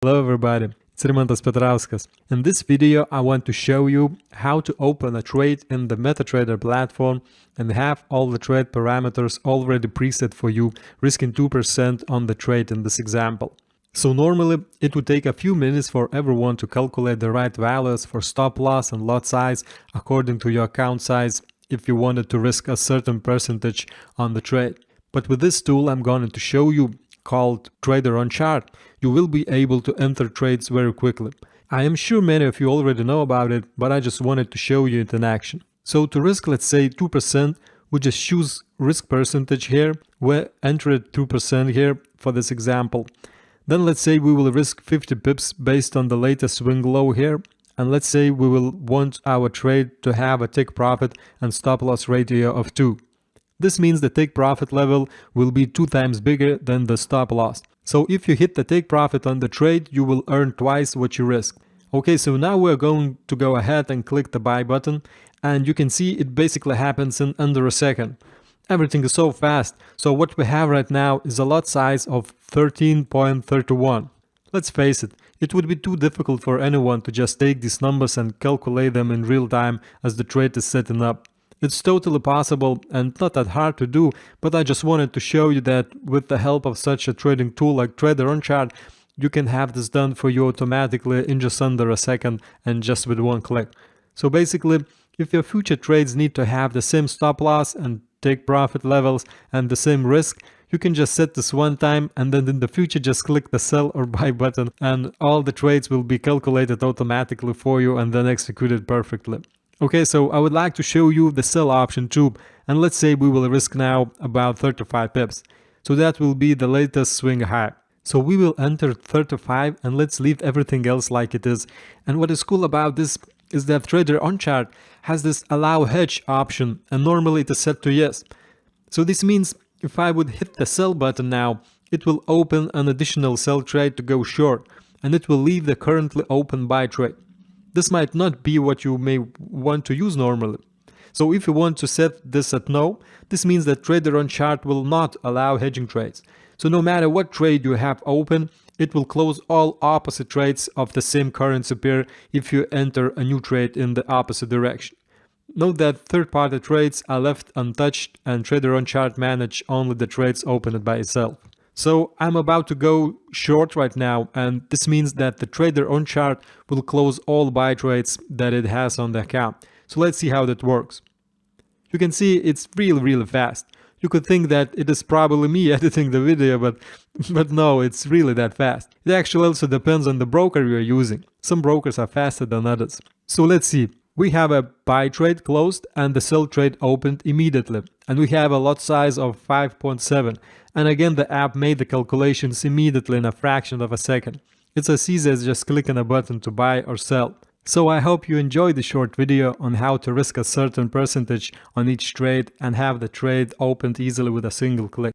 Hello everybody, it's Rimantas Petrauskas. In this video I want to show you how to open a trade in the MetaTrader platform and have all the trade parameters already preset for you, risking 2% on the trade in this example. So normally it would take a few minutes for everyone to calculate the right values for stop loss and lot size according to your account size if you wanted to risk a certain percentage on the trade. But with this tool I'm going to show you, called Trader on Chart, you will be able to enter trades very quickly. I am sure many of you already know about it, but I just wanted to show you it in action. So to risk, let's say 2%, we just choose risk percentage here. We enter it 2% here for this example. Then let's say we will risk 50 pips based on the latest swing low here. And let's say we will want our trade to have a take profit and stop loss ratio of 2. This means the take profit level will be 2 times bigger than the stop loss. So if you hit the take profit on the trade, you will earn twice what you risk. Okay, so now we're going to go ahead and click the buy button, and you can see it basically happens in under a second. Everything is so fast. So what we have right now is a lot size of 13.31. Let's face it, it would be too difficult for anyone to just take these numbers and calculate them in real time as the trade is setting up. It's totally possible and not that hard to do, but I just wanted to show you that with the help of such a trading tool like Trader on Chart, you can have this done for you automatically in just under a second and just with one click. So basically, if your future trades need to have the same stop loss and take profit levels and the same risk, you can just set this one time and then in the future just click the sell or buy button and all the trades will be calculated automatically for you and then executed perfectly. Okay, so I would like to show you the sell option too, and let's say we will risk now about 35 pips. So that will be the latest swing high. So we will enter 35 and let's leave everything else like it is. And what is cool about this is that Trader on Chart has this allow hedge option and normally it is set to yes. So this means if I would hit the sell button now, it will open an additional sell trade to go short and it will leave the currently open buy trade. This might not be what you may want to use normally. So if you want to set this at no, this means that Trader on Chart will not allow hedging trades. So no matter what trade you have open, it will close all opposite trades of the same currency pair if you enter a new trade in the opposite direction. Note that third-party trades are left untouched and Trader on Chart manage only the trades opened by itself. So I'm about to go short right now, and this means that the Trader on Chart will close all buy trades that it has on the account. So let's see how that works. You can see it's really fast. You could think that it is probably me editing the video, but no, it's really that fast. It actually also depends on the broker you're using. Some brokers are faster than others. So let's see. We have a buy trade closed and the sell trade opened immediately. And we have a lot size of 5.7. And again, the app made the calculations immediately in a fraction of a second. It's as easy as just clicking a button to buy or sell. So I hope you enjoyed the short video on how to risk a certain percentage on each trade and have the trade opened easily with a single click.